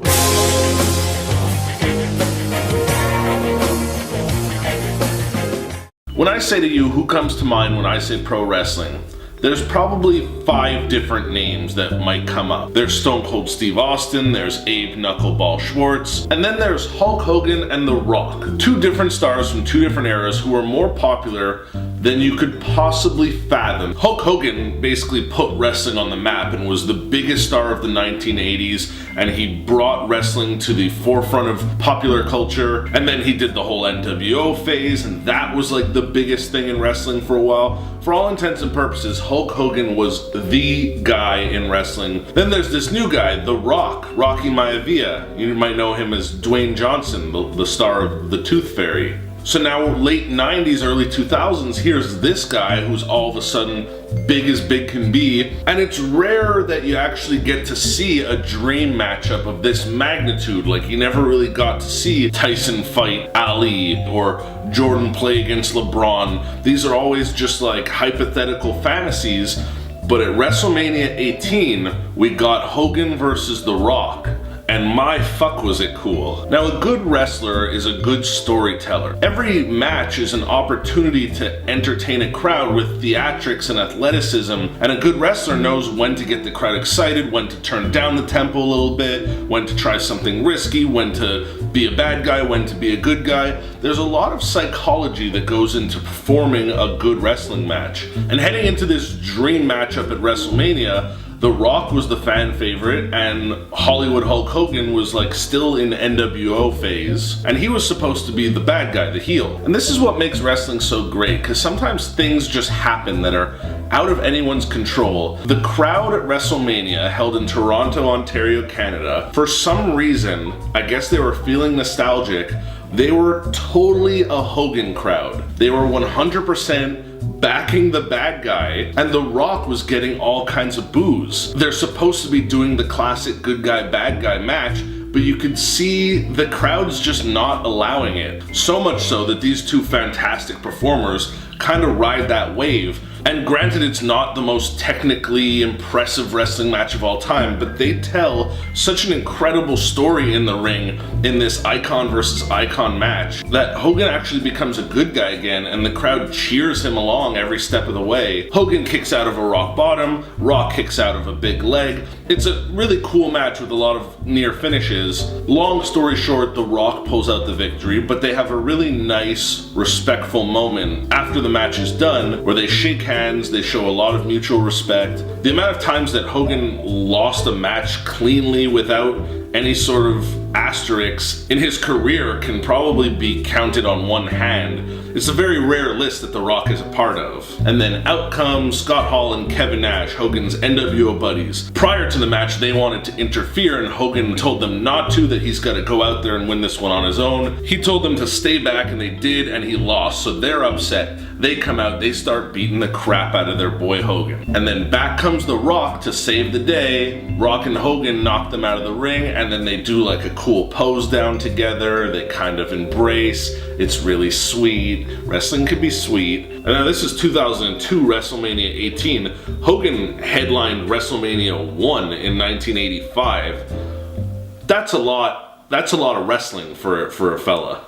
When I say to you, who comes to mind when I say pro wrestling? There's probably 5 different names that might come up. There's Stone Cold Steve Austin, there's Abe Knuckleball Schwartz, and then there's Hulk Hogan and The Rock. 2 different stars from 2 different eras who are more popular than you could possibly fathom. Hulk Hogan basically put wrestling on the map and was the biggest star of the 1980s, and he brought wrestling to the forefront of popular culture. And then he did the whole NWO phase, and that was like the biggest thing in wrestling for a while. For all intents and purposes, Hulk Hogan was the guy in wrestling. Then there's this new guy, The Rock, Rocky Maivia. You might know him as Dwayne Johnson, the star of The Tooth Fairy. So now, late 90s, early 2000s, here's this guy who's all of a sudden big as big can be, and it's rare that you actually get to see a dream matchup of this magnitude. Like, you never really got to see Tyson fight Ali or Jordan play against LeBron. These are always just like hypothetical fantasies, but at WrestleMania 18, we got Hogan versus The Rock. And my fuck was it cool. Now, a good wrestler is a good storyteller. Every match is an opportunity to entertain a crowd with theatrics and athleticism, and a good wrestler knows when to get the crowd excited, when to turn down the tempo a little bit, when to try something risky, when to be a bad guy, when to be a good guy. There's a lot of psychology that goes into performing a good wrestling match. And heading into this dream matchup at WrestleMania, The Rock was the fan favorite, and Hollywood Hulk Hogan was like still in NWO phase, and he was supposed to be the bad guy, the heel. And this is what makes wrestling so great, because sometimes things just happen that are out of anyone's control. The crowd at WrestleMania, held in Toronto, Ontario, Canada, for some reason, I guess they were feeling nostalgic, they were totally a Hogan crowd. They were 100% backing the bad guy, and The Rock was getting all kinds of boos. They're supposed to be doing the classic good guy, bad guy match, but you could see the crowd's just not allowing it. So much so that these 2 fantastic performers kind of ride that wave. And granted, it's not the most technically impressive wrestling match of all time, but they tell such an incredible story in the ring in this icon versus icon match that Hogan actually becomes a good guy again, and the crowd cheers him along every step of the way. Hogan kicks out of a rock bottom, Rock kicks out of a big leg. It's a really cool match with a lot of near finishes. Long story short, The Rock pulls out the victory, but they have a really nice, respectful moment after the match is done where they shake hands, they show a lot of mutual respect. The amount of times that Hogan lost a match cleanly without any sort of asterisks in his career can probably be counted on one hand. It's a very rare list that The Rock is a part of. And then out comes Scott Hall and Kevin Nash, Hogan's NWO buddies. Prior to the match, they wanted to interfere, and Hogan told them not to, that he's got to go out there and win this one on his own. He told them to stay back, and they did, and he lost, so they're upset. They come out, they start beating the crap out of their boy Hogan. And then back comes The Rock to save the day. Rock and Hogan knock them out of the ring, and then they do like a cool pose down together. They kind of embrace. It's really sweet. Wrestling can be sweet. And now this is 2002 WrestleMania 18. Hogan headlined WrestleMania 1 in 1985. That's a lot of wrestling for a fella.